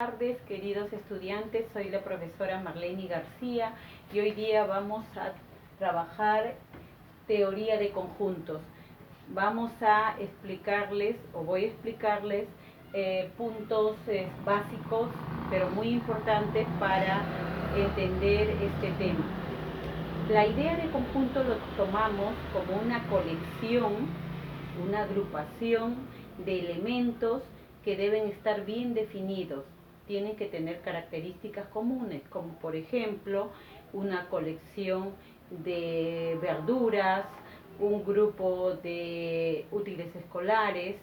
Buenas tardes, queridos estudiantes, soy la profesora Marlene García y hoy día vamos a trabajar teoría de conjuntos. Vamos a explicarles, o voy a explicarles, puntos básicos, pero muy importantes para entender este tema. La idea de conjunto lo tomamos como una colección, una agrupación de elementos que deben estar bien definidos. Tienen que tener características comunes, como por ejemplo una colección de verduras, un grupo de útiles escolares,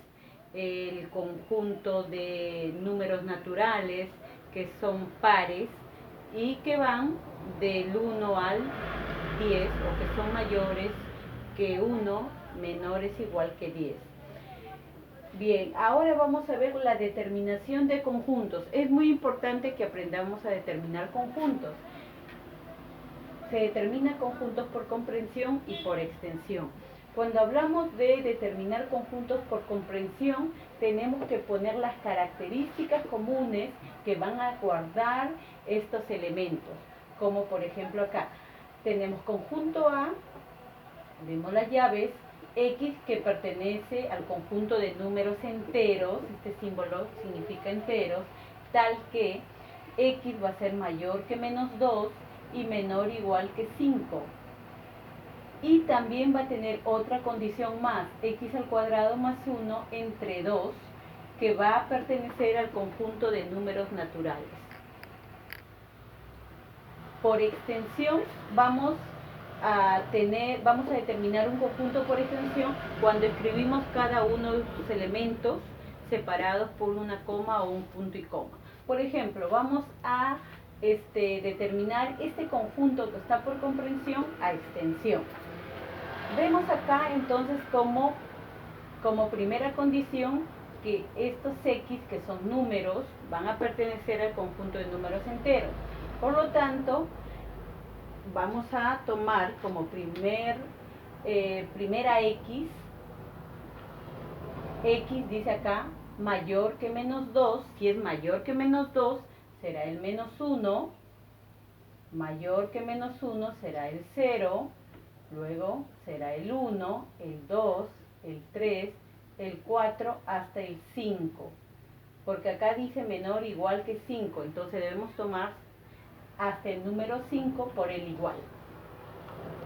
el conjunto de números naturales que son pares y que van del 1 al 10 o que son mayores que 1, menores igual que 10. Bien, ahora vamos a ver la determinación de conjuntos. Es muy importante que aprendamos a determinar conjuntos. Se determina conjuntos por comprensión y por extensión. Cuando hablamos de determinar conjuntos por comprensión, tenemos que poner las características comunes que van a guardar estos elementos. Como por ejemplo acá, tenemos conjunto A, vemos las llaves, X que pertenece al conjunto de números enteros, este símbolo significa enteros, tal que X va a ser mayor que menos 2 y menor o igual que 5. Y también va a tener otra condición más, X al cuadrado más 1 entre 2, que va a pertenecer al conjunto de números naturales. Por extensión vamos a determinar un conjunto por extensión cuando escribimos cada uno de sus elementos separados por una coma o un punto y coma. Por ejemplo, vamos a determinar este conjunto que está por comprensión a extensión. Vemos acá entonces como primera condición que estos X, que son números, van a pertenecer al conjunto de números enteros. Por lo tanto, vamos a tomar como primera X. X dice acá mayor que menos 2. Si es mayor que menos 2, será el menos 1. Mayor que menos 1 será el 0. Luego será el 1, el 2, el 3, el 4 hasta el 5. Porque acá dice menor o igual que 5. Entonces debemos tomar hasta el número 5 por el igual.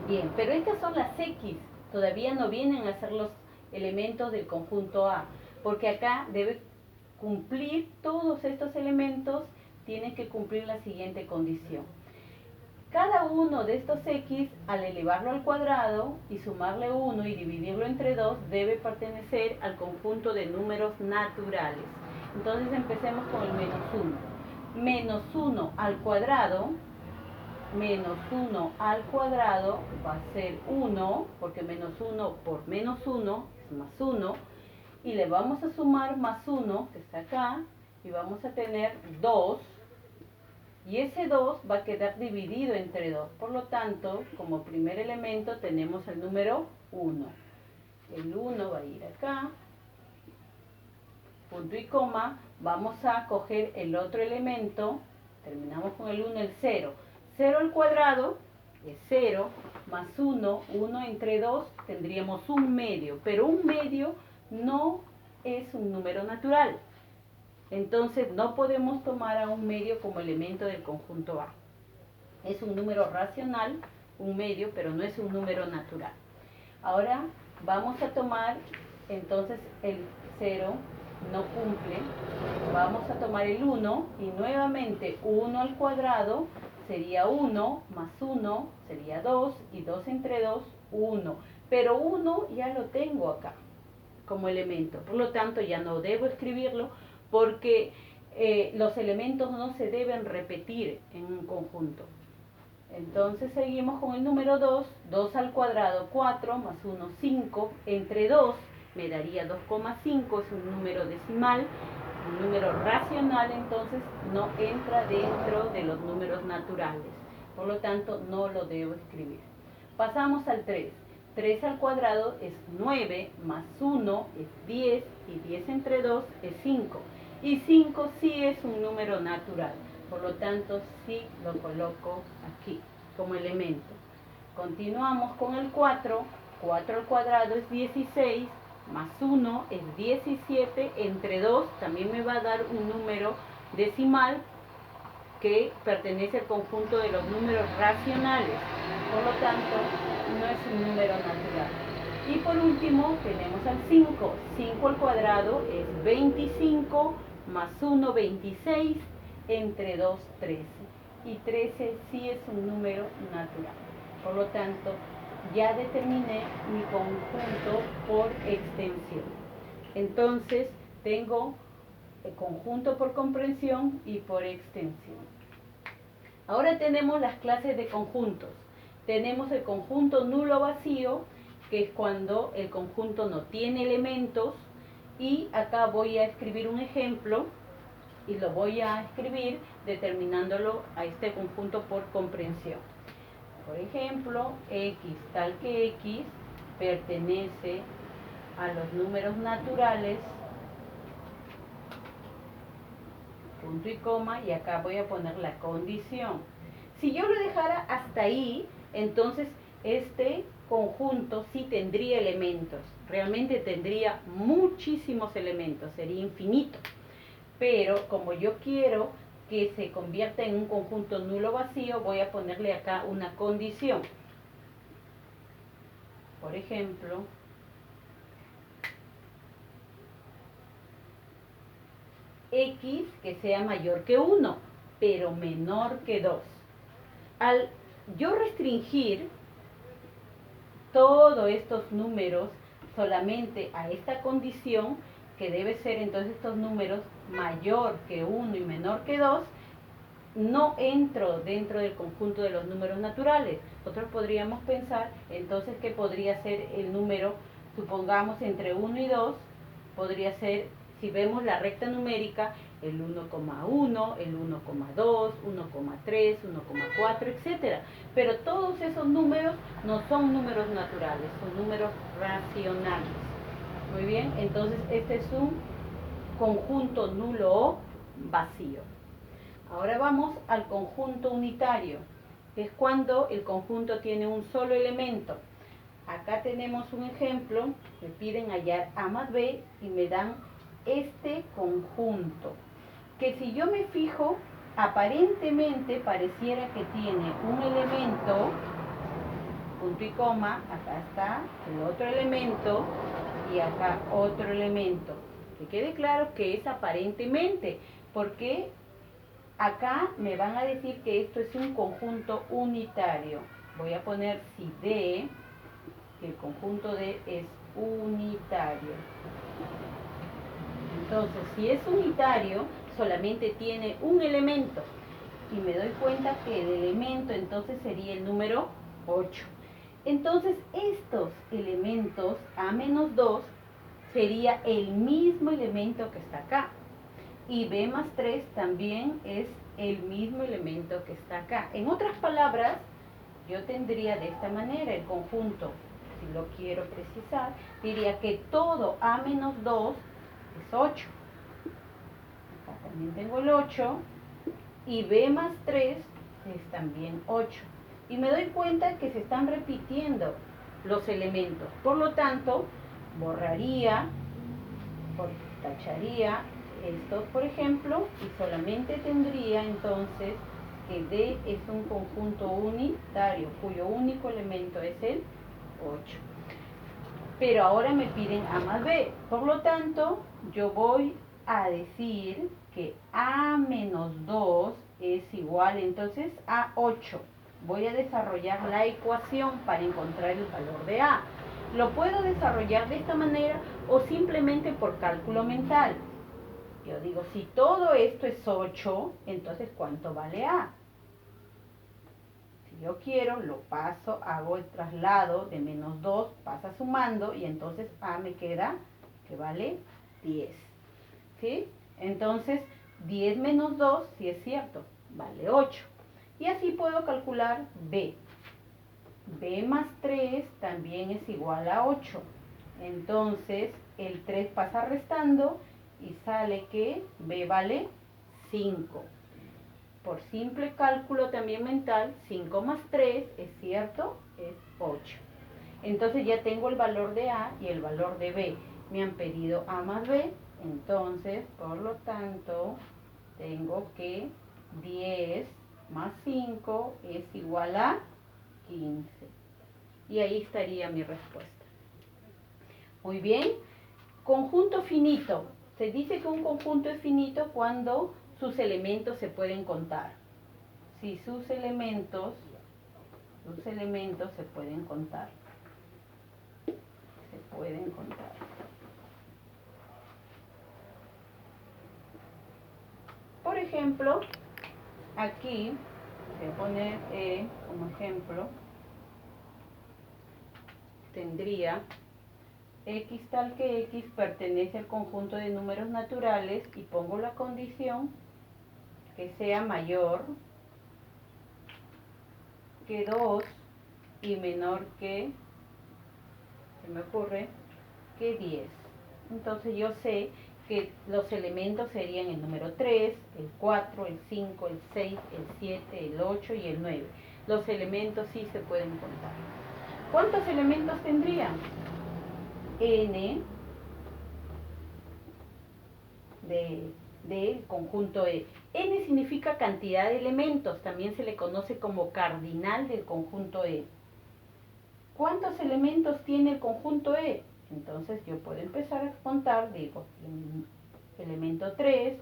Bien, pero estas son las X, todavía no vienen a ser los elementos del conjunto A, porque acá debe cumplir todos estos elementos, tienen que cumplir la siguiente condición. Cada uno de estos X, al elevarlo al cuadrado y sumarle 1 y dividirlo entre 2, debe pertenecer al conjunto de números naturales. Entonces empecemos con el menos 1. Menos 1 al cuadrado, menos 1 al cuadrado va a ser 1, porque menos 1 por menos 1 es más 1, y le vamos a sumar más 1, que está acá, y vamos a tener 2, y ese 2 va a quedar dividido entre 2. Por lo tanto, como primer elemento tenemos el número 1. El 1 va a ir acá, punto y coma, vamos a coger el otro elemento, terminamos con el 1, el 0. 0 al cuadrado es 0, más 1, 1 entre 2, tendríamos un medio, pero un medio no es un número natural. Entonces no podemos tomar a un medio como elemento del conjunto A. Es un número racional, un medio, pero no es un número natural. Ahora vamos a tomar entonces el 0, no cumple, vamos a tomar el 1 y nuevamente 1 al cuadrado sería 1, más 1 sería 2 y 2 entre 2, 1. Pero 1 ya lo tengo acá como elemento, por lo tanto ya no debo escribirlo porque los elementos no se deben repetir en un conjunto. Entonces seguimos con el número 2, 2 al cuadrado 4, más 1 5, entre 2 me daría 2,5, es un número decimal, un número racional, entonces no entra dentro de los números naturales, por lo tanto no lo debo escribir. Pasamos al 3, 3 al cuadrado es 9, más 1 es 10 y 10 entre 2 es 5. Y 5 sí es un número natural, por lo tanto sí lo coloco aquí como elemento. Continuamos con el 4. 4 al cuadrado es 16, más 1 es 17, entre 2 también me va a dar un número decimal que pertenece al conjunto de los números racionales, por lo tanto no es un número natural. Y por último tenemos al 5. 5 al cuadrado es 25, más 1, 26, entre 2, 13. Y 13 sí es un número natural. Por lo tanto, ya determiné mi conjunto por extensión. Entonces, tengo el conjunto por comprensión y por extensión. Ahora tenemos las clases de conjuntos. Tenemos el conjunto nulo vacío, que es cuando el conjunto no tiene elementos, y acá voy a escribir un ejemplo y lo voy a escribir determinándolo a este conjunto por comprensión. Por ejemplo, x tal que x pertenece a los números naturales, punto y coma, y acá voy a poner la condición. Si yo lo dejara hasta ahí, entonces este conjunto sí tendría elementos, realmente tendría muchísimos elementos, sería infinito. Pero como yo quiero que se convierta en un conjunto nulo vacío, voy a ponerle acá una condición. Por ejemplo, x que sea mayor que 1, pero menor que 2. Al yo restringir todos estos números solamente a esta condición, que debe ser entonces estos números mayor que 1 y menor que 2, no entro dentro del conjunto de los números naturales. Nosotros podríamos pensar entonces que podría ser el número, supongamos entre 1 y 2, podría ser, si vemos la recta numérica, el 1,1, el 1,2, 1,3, 1,4, etc. Pero todos esos números no son números naturales, son números racionales. Muy bien, entonces este es un conjunto nulo o vacío. Ahora vamos al conjunto unitario, que es cuando el conjunto tiene un solo elemento. Acá tenemos un ejemplo, me piden hallar A más B y me dan este conjunto, que si yo me fijo, aparentemente pareciera que tiene un elemento, punto y coma, acá está el otro elemento y acá otro elemento. Que quede claro que es aparentemente, porque acá me van a decir que esto es un conjunto unitario. Voy a poner si D, que el conjunto D es unitario. Entonces, si es unitario, solamente tiene un elemento. Y me doy cuenta que el elemento entonces sería el número 8. Entonces, estos elementos, A menos 2, sería el mismo elemento que está acá. Y B más 3 también es el mismo elemento que está acá. En otras palabras, yo tendría de esta manera el conjunto, si lo quiero precisar, diría que todo A menos 2 es 8. Acá también tengo el 8. Y B más 3 es también 8. Y me doy cuenta que se están repitiendo los elementos. Por lo tanto, borraría, tacharía estos, por ejemplo, y solamente tendría entonces que D es un conjunto unitario, cuyo único elemento es el 8. Pero ahora me piden A más B. Por lo tanto, yo voy a decir que A menos 2 es igual entonces a 8. Voy a desarrollar la ecuación para encontrar el valor de A. Lo puedo desarrollar de esta manera o simplemente por cálculo mental. Yo digo, si todo esto es 8, entonces ¿cuánto vale A? Si yo quiero, lo paso, hago el traslado de menos 2, pasa sumando y entonces A me queda que vale 10. ¿Sí? Entonces, 10 menos 2, si es cierto, vale 8. Y así puedo calcular B. B más 3 también es igual a 8. Entonces, el 3 pasa restando y sale que b vale 5. Por simple cálculo también mental, 5 más 3, es cierto, es 8. Entonces ya tengo el valor de A y el valor de B. Me han pedido A más B, entonces, por lo tanto, tengo que 10 más 5 es igual a 15. Y ahí estaría mi respuesta. Muy bien. Conjunto finito. Se dice que un conjunto es finito cuando sus elementos se pueden contar. Si sus elementos se pueden contar. Se pueden contar. Por ejemplo, aquí voy a poner como ejemplo, tendría x tal que x pertenece al conjunto de números naturales y pongo la condición que sea mayor que 2 y menor que, se me ocurre, que 10. Entonces yo sé que los elementos serían el número 3, el 4, el 5, el 6, el 7, el 8 y el 9. Los elementos sí se pueden contar. ¿Cuántos elementos tendrían? N del conjunto E. N significa cantidad de elementos, también se le conoce como cardinal del conjunto E. ¿Cuántos elementos tiene el conjunto E? Entonces yo puedo empezar a contar, digo, elemento 3,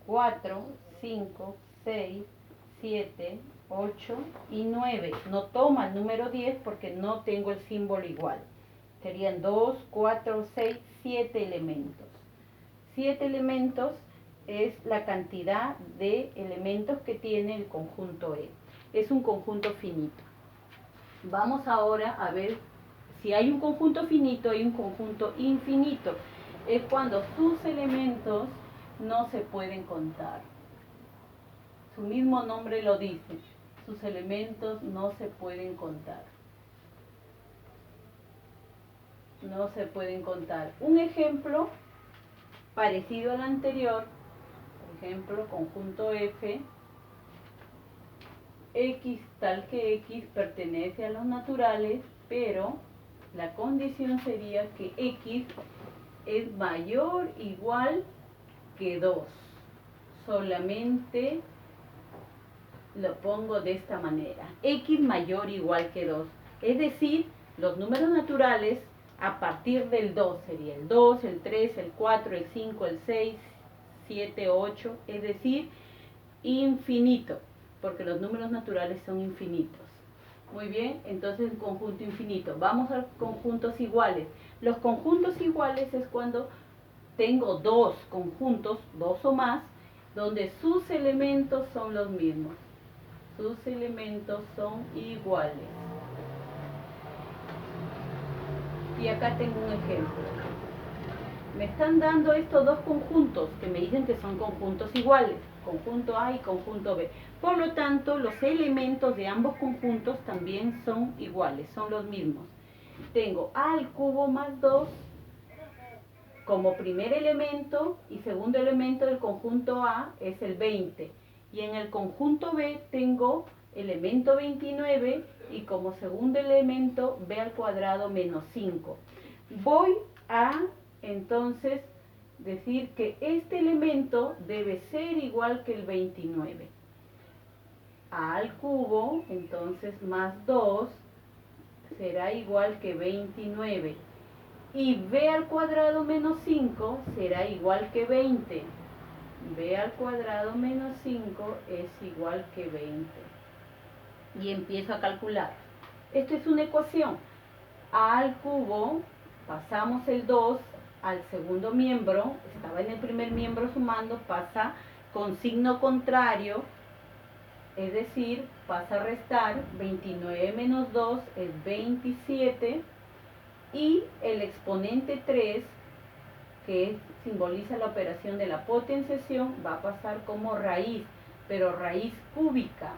4, 5, 6, 7, 8 y 9. No toma el número 10 porque no tengo el símbolo igual. Serían 2, 4, 6, 7 elementos. 7 elementos es la cantidad de elementos que tiene el conjunto E. Es un conjunto finito. Vamos ahora a ver si hay un conjunto finito y un conjunto infinito. Es cuando sus elementos no se pueden contar. Su mismo nombre lo dice. Sus elementos no se pueden contar. No se pueden contar. Un ejemplo parecido al anterior, por ejemplo, conjunto F, x tal que x pertenece a los naturales, pero la condición sería que x es mayor o igual que 2. Solamente lo pongo de esta manera. X mayor o igual que 2. Es decir, los números naturales a partir del 2 sería el 2, el 3, el 4, el 5, el 6, 7, 8. Es decir, infinito, porque los números naturales son infinitos. Muy bien, entonces un conjunto infinito. Vamos a los conjuntos iguales. Los conjuntos iguales es cuando tengo dos conjuntos, dos o más, donde sus elementos son los mismos. Sus elementos son iguales. Y acá tengo un ejemplo. Me están dando estos dos conjuntos que me dicen que son conjuntos iguales, conjunto A y conjunto B. Por lo tanto, los elementos de ambos conjuntos también son iguales, son los mismos. Tengo A al cubo más 2 como primer elemento y segundo elemento del conjunto A es el 20. Y en el conjunto B tengo elemento 29 y como segundo elemento B al cuadrado menos 5. Voy a entonces decir que este elemento debe ser igual que el 29. A al cubo, entonces más 2 será igual que 29. Y b al cuadrado menos 5 será igual que 20. B al cuadrado menos 5 es igual que 20. Y empiezo a calcular. Esto es una ecuación. A al cubo, pasamos el 2 al segundo miembro, estaba en el primer miembro sumando, pasa con signo contrario, es decir, pasa a restar, 29 menos 2 es 27, y el exponente 3, que simboliza la operación de la potenciación, va a pasar como raíz, pero raíz cúbica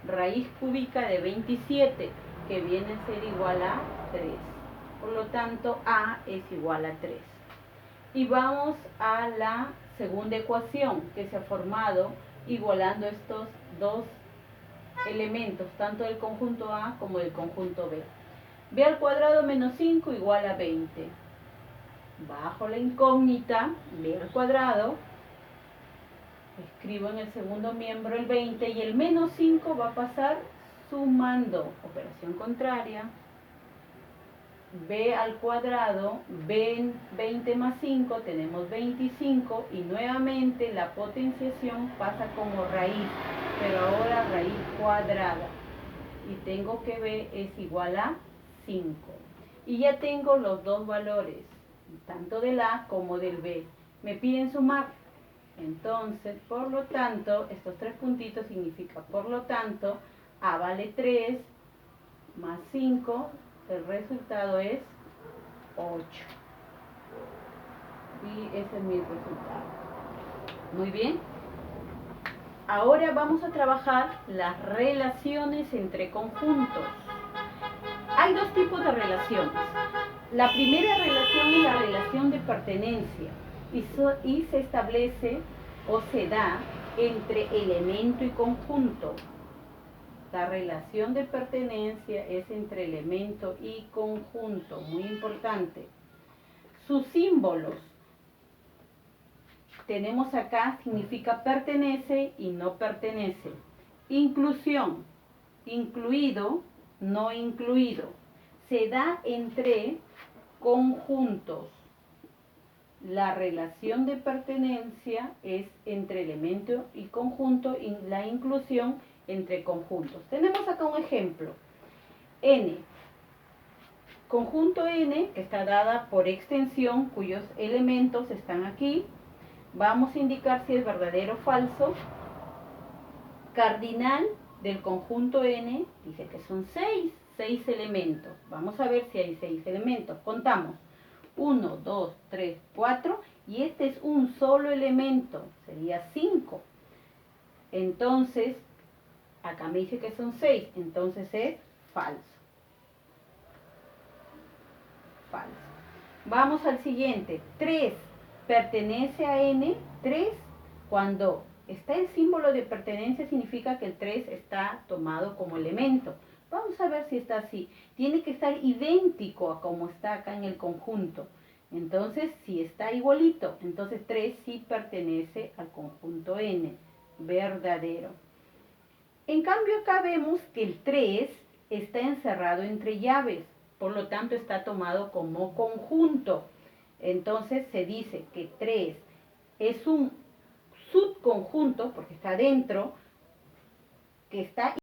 de 27, que viene a ser igual a 3. Por lo tanto, A es igual a 3. Y vamos a la segunda ecuación que se ha formado igualando estos dos elementos, tanto del conjunto A como del conjunto B. B al cuadrado menos 5 igual a 20. Bajo la incógnita, B al cuadrado, escribo en el segundo miembro el 20 y el menos 5 va a pasar sumando. Operación contraria. B al cuadrado, 20 más 5, tenemos 25 y nuevamente la potenciación pasa como raíz, pero ahora raíz cuadrada. Y tengo que B es igual a 5. Y ya tengo los dos valores, tanto del A como del B. Me piden sumar. Entonces, por lo tanto, estos tres puntitos significa, por lo tanto, A vale 3 más 5, el resultado es 8. Y ese es mi resultado. Muy bien. Ahora vamos a trabajar las relaciones entre conjuntos. Hay dos tipos de relaciones. La primera relación es la relación de pertenencia y se establece o se da entre elemento y conjunto. La relación de pertenencia es entre elemento y conjunto, muy importante. Sus símbolos, tenemos acá, significa pertenece y no pertenece. Inclusión, incluido, no incluido. Se da entre conjuntos. La relación de pertenencia es entre elemento y conjunto y la inclusión entre conjuntos. Tenemos acá un ejemplo. N. Conjunto N, que está dada por extensión, cuyos elementos están aquí. Vamos a indicar si es verdadero o falso. Cardinal del conjunto N dice que son 6 elementos. Vamos a ver si hay 6 elementos. Contamos. 1, 2, 3, 4 y este es un solo elemento, sería 5. Entonces, acá me dice que son 6, entonces es falso. Falso. Vamos al siguiente. 3 pertenece a N. 3 cuando está el símbolo de pertenencia significa que el 3 está tomado como elemento. Vamos a ver si está así. Tiene que estar idéntico a como está acá en el conjunto. Entonces, si está igualito, entonces 3 sí pertenece al conjunto N. Verdadero. En cambio, acá vemos que el 3 está encerrado entre llaves. Por lo tanto, está tomado como conjunto. Entonces, se dice que 3 es un subconjunto, porque está dentro, que está